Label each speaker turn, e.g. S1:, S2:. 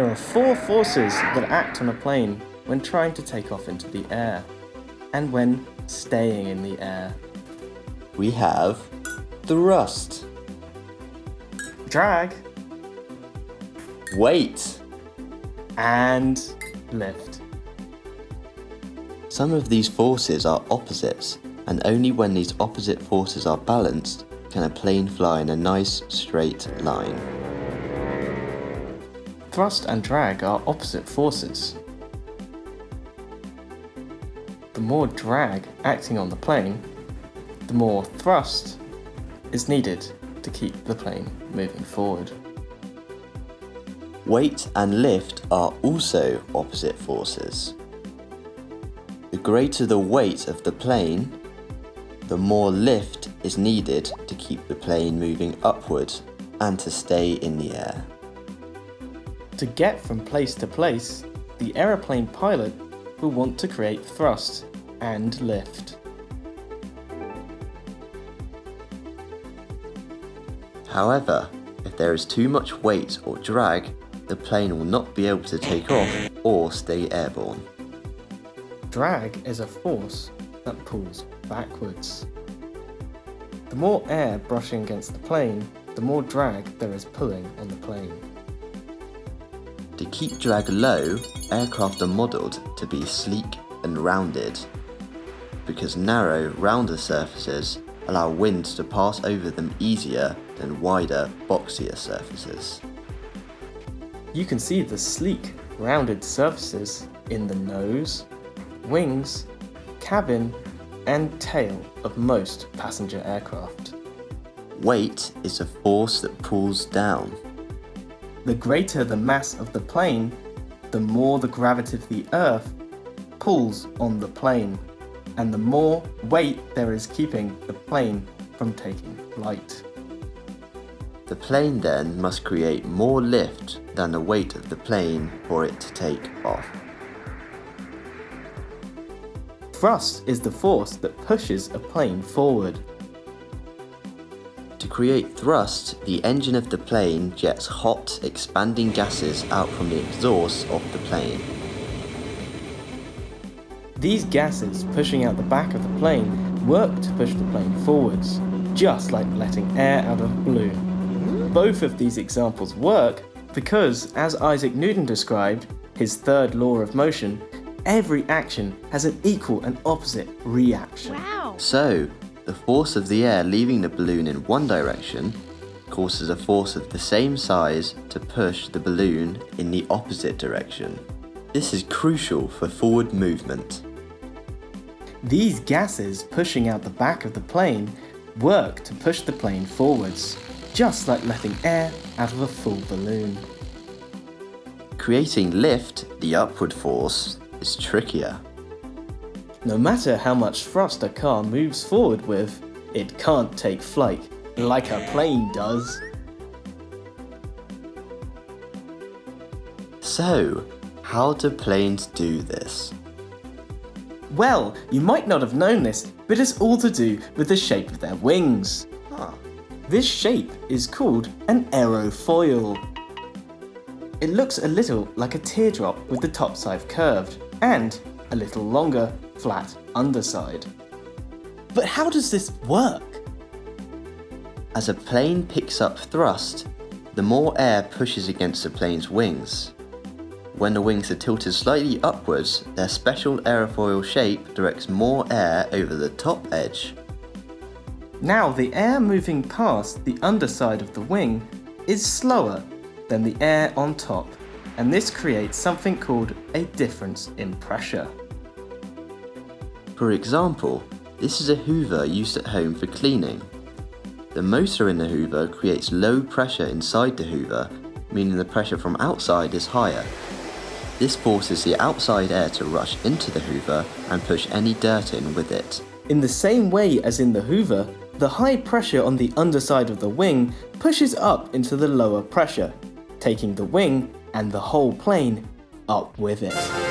S1: There are four forces that act on a plane when trying to take off into the air, and when staying in the air.
S2: We have thrust,
S1: Drag
S2: weight.
S1: and lift.
S2: Some of these forces are opposites, and only when these opposite forces are balanced can a plane fly in a nice straight line.
S1: Thrust and drag are opposite forces. The more drag acting on the plane, the more thrust is needed to keep the plane moving forward.
S2: Weight and lift are also opposite forces. The greater the weight of the plane, the more lift is needed to keep the plane moving upward and to stay in the air.
S1: To get from place to place, the aeroplane pilot will want to create thrust and lift.
S2: However, if there is too much weight or drag, the plane will not be able to take off or stay airborne.
S1: Drag is a force that pulls backwards. The more air brushing against the plane, the more drag there is pulling on the plane.
S2: To keep drag low, aircraft are modelled to be sleek and rounded, because narrow, rounder surfaces allow wind to pass over them easier than wider, boxier surfaces.
S1: You can see the sleek, rounded surfaces in the nose, wings, cabin, and tail of most passenger aircraft.
S2: Weight is a force that pulls down.
S1: The greater the mass of the plane, the more the gravity of the Earth pulls on the plane, and the more weight there is keeping the plane from taking flight.
S2: The plane then must create more lift than the weight of the plane for it to take off.
S1: Thrust is the force that pushes a plane forward.
S2: To create thrust, the engine of the plane jets hot, expanding gases out from the exhaust of the plane.
S1: These gases pushing out the back of the plane work to push the plane forwards, just like letting air out of a balloon. Both of these examples work because, as Isaac Newton described, his third law of motion, every action has an equal and opposite reaction.
S3: Wow!
S2: So, the force of the air leaving the balloon in one direction causes a force of the same size to push the balloon in the opposite direction. This is crucial for forward movement.
S1: These gases pushing out the back of the plane work to push the plane forwards, just like letting air out of a full balloon.
S2: Creating lift, the upward force, is trickier.
S1: No matter how much thrust a car moves forward with, it can't take flight like a plane does.
S2: So, how do planes do this?
S1: Well, you might not have known this, but it's all to do with the shape of their wings. This shape is called an aerofoil. It looks a little like a teardrop with the top side curved and a little longer, flat underside. But how does this work?
S2: As a plane picks up thrust, the more air pushes against the plane's wings. When the wings are tilted slightly upwards, their special aerofoil shape directs more air over the top edge.
S1: Now the air moving past the underside of the wing is slower than the air on top, and this creates something called a difference in pressure.
S2: For example, this is a hoover used at home for cleaning. The motor in the hoover creates low pressure inside the hoover, meaning the pressure from outside is higher. This forces the outside air to rush into the hoover and push any dirt in with it.
S1: In the same way as in the hoover, the high pressure on the underside of the wing pushes up into the lower pressure, taking the wing and the whole plane up with it.